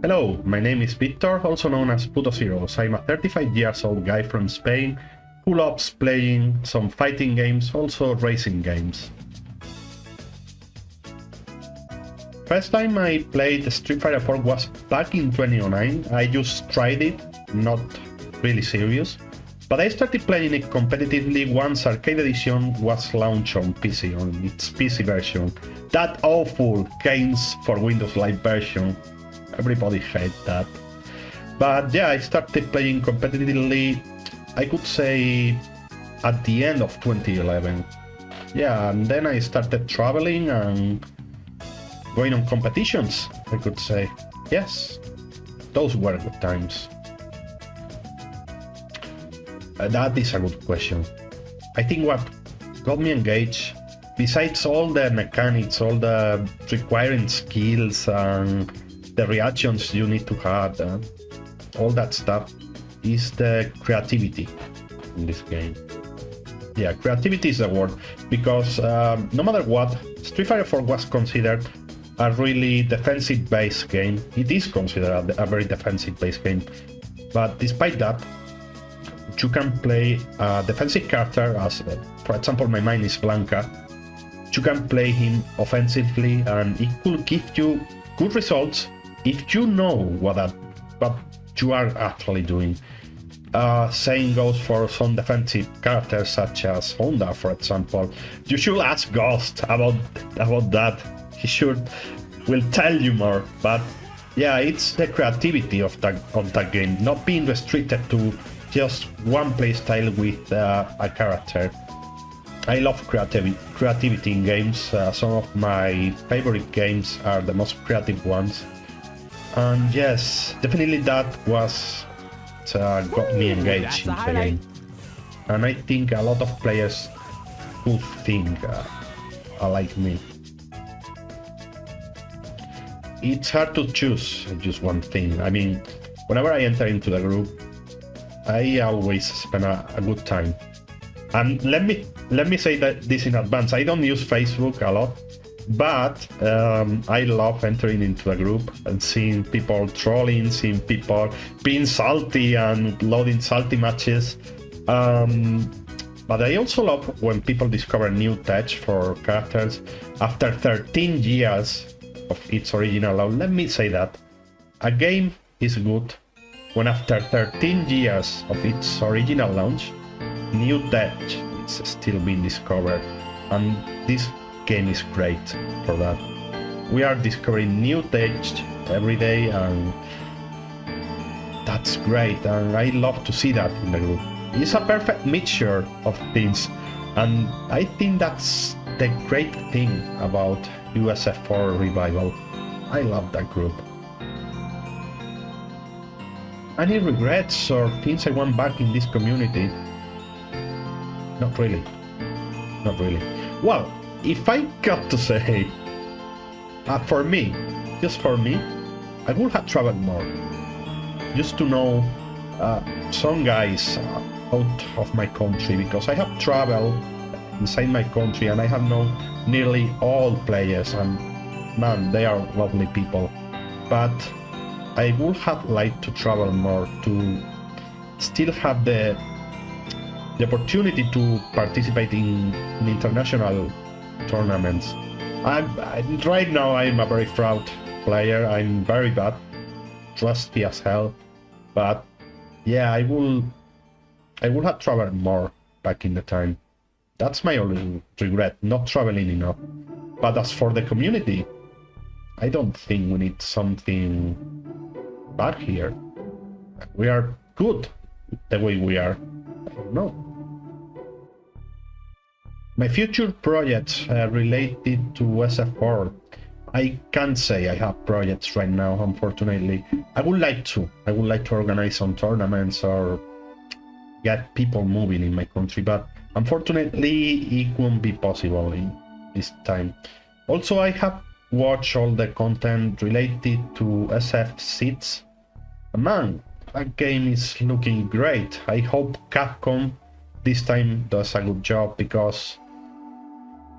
Hello, my name is Victor, also known as Puto Zeros. I'm a 35 years old guy from Spain who loves playing some fighting games, also racing games. First time I played Street Fighter 4 was back in 2009. I just tried it, not really serious, but I started playing it competitively once Arcade Edition was launched on PC, on its PC version. That awful Games for Windows Live version. Everybody hates that. But yeah, I started playing competitively, I could say, at the end of 2011. Yeah, and then I started traveling and going on competitions, I could say. Yes, those were good times. That is a good question. I think what got me engaged, besides all the mechanics, all the requiring skills and the reactions you need to have, all that stuff, is the creativity in this game. Yeah, creativity is the word, because no matter what, Street Fighter 4 was considered a really defensive-based game. It is considered a very defensive-based game, but despite that, you can play a defensive character as, for example, my main is Blanca. You can play him offensively, and it could give you good results if you know what you are actually doing. Same goes for some defensive characters such as Honda, for example. You should ask Ghost about that. He will tell you more. But yeah, it's the creativity of that game, not being restricted to just one playstyle with a character. I love creativity in games. Some of my favorite games are the most creative ones. And yes, definitely that was got me engaged in the game. And I think a lot of players who think like me. It's hard to choose just one thing. I mean, whenever I enter into the group, I always spend a good time. And let me say that this in advance. I don't use Facebook a lot, but I love entering into the group and seeing people trolling, seeing people being salty and loading salty matches. But I also love when people discover new tech for characters after 13 years of its original launch. Let me say that a game is good when after 13 years of its original launch, new tech is still being discovered, and this game is great for that. We are discovering new tech every day, and that's great, and I love to see that in the group. It's a perfect mixture of things, and I think that's the great thing about USF4 Revival. I love that group. Any regrets or things I want back in this community? Not really. Not really. Well, if I got to say, for me, just for me, I would have traveled more. Just to know some guys out of my country, because I have traveled inside my country and I have known nearly all players, and man, they are lovely people. But I would have liked to travel more, to still have the opportunity to participate in international tournaments. Right now I'm a very proud player. I'm very bad, rusty as hell, but yeah, I would have traveled more back in the time. That's my only regret, not traveling enough. But as for the community, I don't think we need something back here. We are good the way we are. I don't know. My future projects related to USF4. I can't say I have projects right now, unfortunately. I would like to organize some tournaments or get people moving in my country, but unfortunately it won't be possible in this time. Also, I have watched all the content related to SF6. Man, that game is looking great. I hope Capcom this time does a good job, because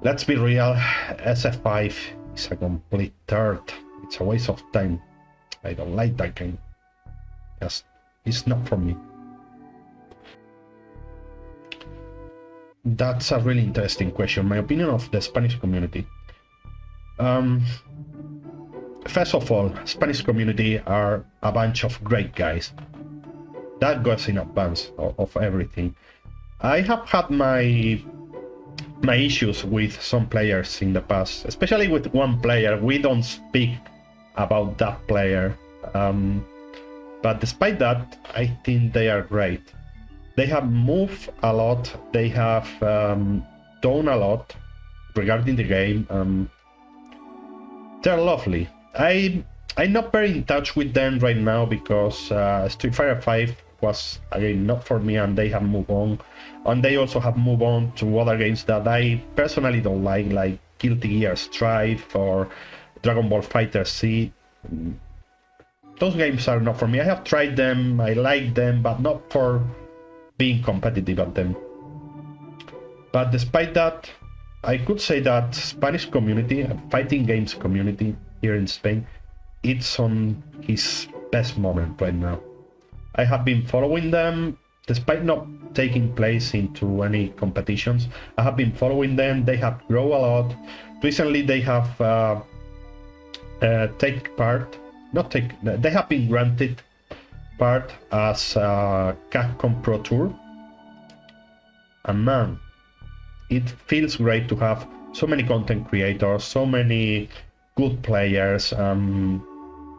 let's be real, SF5 is a complete turd. It's a waste of time. I don't like that game. Just, it's not for me. That's a really interesting question. My opinion of the Spanish community. First of all, Spanish community are a bunch of great guys. That goes in advance of everything. I have had my issues with some players in the past, especially with one player. We don't speak about that player, but despite that, I think they are great. They have moved a lot. They have done a lot regarding the game. They're lovely. I'm not very in touch with them right now because Street Fighter 5 was again not for me, and they have moved on. And they also have moved on to other games that I personally don't like Guilty Gear Strive or Dragon Ball Fighter Z. Those games are not for me. I have tried them, I like them, but not for being competitive at them. But despite that, I could say that Spanish community, fighting games community here in Spain, it's on his best moment right now. I have been following them, despite not taking place into any competitions. I have been following them. They have grown a lot. Recently, they have they have been granted part as Capcom Pro Tour, and man, it feels great to have so many content creators, so many good players.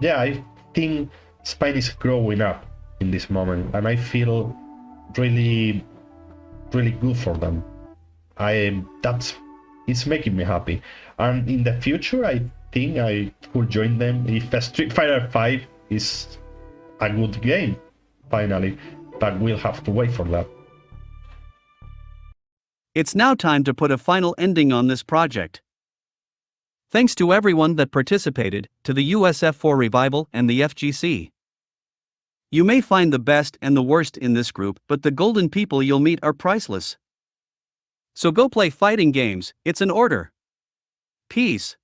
Yeah, I think Spain is growing up in this moment, and I feel really good for them. It's making me happy, and in the future I think I could join them if Street Fighter 5 is a good game finally, but we'll have to wait for that. It's now time to put a final ending on this project. Thanks to everyone that participated, to the USF4 Revival and the FGC. You may find the best and the worst in this group, but the golden people you'll meet are priceless. So go play fighting games, it's an order. Peace.